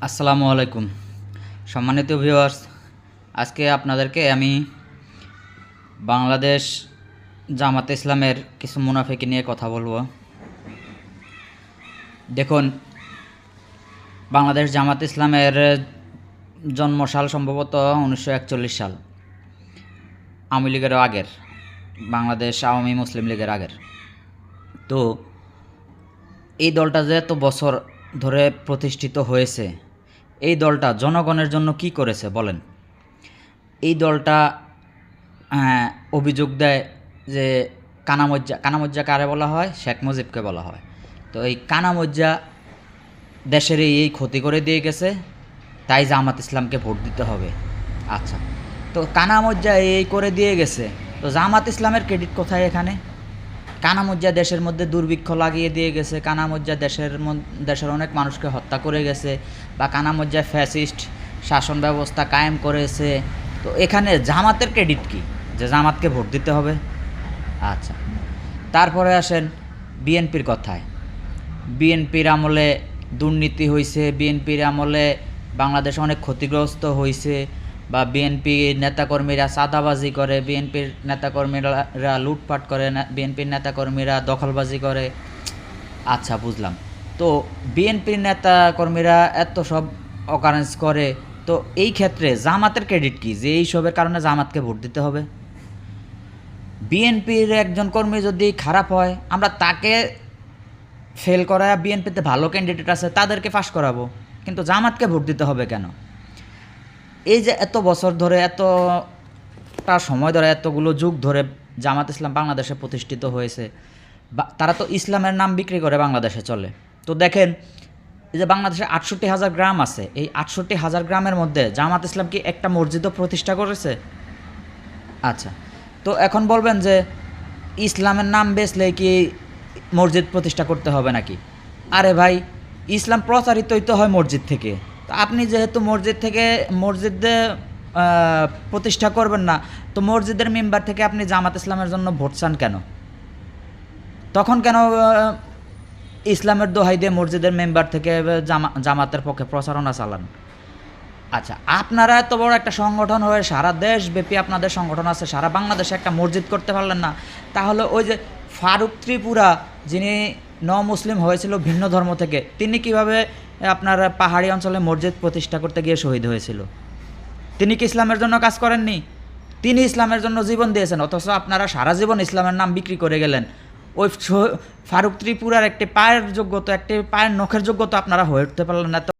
আসসালামু আলাইকুম সম্মানিত ভিউয়ার্স, আজকে আপনাদেরকে আমি বাংলাদেশ জামাতে ইসলামের কিছু মুনাফিকি নিয়ে কথা বলবো। দেখুন, বাংলাদেশ জামাতে ইসলামের জন্মসাল সম্ভবত 1941 সাল, আওয়ামী লীগেরও আগের, বাংলাদেশ আওয়ামী মুসলিম লীগের আগের। তো এই দলটা যে এত বছর ধরে প্রতিষ্ঠিত হয়েছে, এই দলটা জনগণের জন্য কি করেছে বলেন? এই দলটা অভিযোগ দেয় যে কানামজ্জা কারে বলা হয়? শেখ মুজিবকে বলা হয়। তো এই কানামজ্জা দেশের এই ক্ষতি করে দিয়ে গেছে, তাই জামাত ইসলামকে ভোট দিতে হবে। আচ্ছা, তো কানামজ্জা এই করে দিয়ে গেছে, তো জামাত ইসলামের ক্রেডিট কোথায় এখানে? কানামজ্জা দেশের মধ্যে দুর্ভিক্ষ লাগিয়ে দিয়ে গেছে, কানামজ্জা দেশের অনেক মানুষকে হত্যা করে গেছে, বা কানামজ্জা ফ্যাসিস্ট শাসন ব্যবস্থা কায়েম করেছে। তো এখানে জামাতের ক্রেডিট কি যে জামাতকে ভোট দিতে হবে? আচ্ছা, তারপরে আসেন বিএনপির কথায়। বিএনপির আমলে দুর্নীতি হয়েছে, বিএনপির আমলে বাংলাদেশ অনেক ক্ষতিগ্রস্ত হয়েছে, বা বিএনপির নেতাকর্মীরা চাঁদাবাজি করে, বিএনপির নেতাকর্মীরা লুটপাট করে, বিএনপির নেতাকর্মীরা দখলবাজি করে। আচ্ছা, বুঝলাম। তো বিএনপির নেতাকর্মীরা এত সব অকারেন্স করে, তো এই ক্ষেত্রে জামাতের ক্রেডিট কি যে এইসবের কারণে জামাতকে ভোট দিতে হবে? বিএনপির একজন কর্মী যদি খারাপ হয়, আমরা তাকে ফেল করায় বিএনপিতে ভালো ক্যান্ডিডেট আছে তাদেরকে পাস করাবো, কিন্তু জামাতকে ভোট দিতে হবে কেন? এই যে এত বছর ধরে, এতটা সময় ধরে, এতগুলো যুগ ধরে জামাত ইসলাম বাংলাদেশে প্রতিষ্ঠিত হয়েছে, তারা তো ইসলামের নাম বিক্রি করে বাংলাদেশে চলে। তো দেখেন, এই যে বাংলাদেশে 68,000 গ্রাম আছে, এই 68,000 গ্রামের মধ্যে জামাত ইসলাম কি একটা মসজিদও প্রতিষ্ঠা করেছে? আচ্ছা, তো এখন বলবেন যে ইসলামের নাম বেচলে কি মসজিদ প্রতিষ্ঠা করতে হবে নাকি? আরে ভাই, ইসলাম প্রচারিতই তো হয় মসজিদ থেকে। তো আপনি যেহেতু মসজিদে প্রতিষ্ঠা করবেন না, তো মসজিদের মেম্বার থেকে আপনি জামাত ইসলামের জন্য ভোট চান কেন? তখন কেন ইসলামের দোহাই দিয়ে মসজিদের মেম্বার থেকে জামাতের পক্ষে প্রচারণা চালান? আচ্ছা, আপনারা এত বড় একটা সংগঠন হয়ে, সারা দেশব্যাপী আপনাদের সংগঠন আছে, সারা বাংলাদেশে একটা মসজিদ করতে পারলেন না? তাহলে ওই যে ফারুক ত্রিপুরা, যিনি মুসলিম হয়েছিল ভিন্ন ধর্ম থেকে, তিনি কিভাবে আপনার পাহাড়ি অঞ্চলে মসজিদ প্রতিষ্ঠা করতে গিয়ে শহীদ হয়েছিল? তিনি কি ইসলামের জন্য কাজ করেননি? তিনি ইসলামের জন্য জীবন দিয়েছেন, অথচ আপনারা সারা জীবন ইসলামের নাম বিক্রি করে গেলেন। ওই ফারুক ত্রিপুরার একটি পায়ের নখের যোগ্যতা আপনারা হয়ে উঠতে পারলেন না।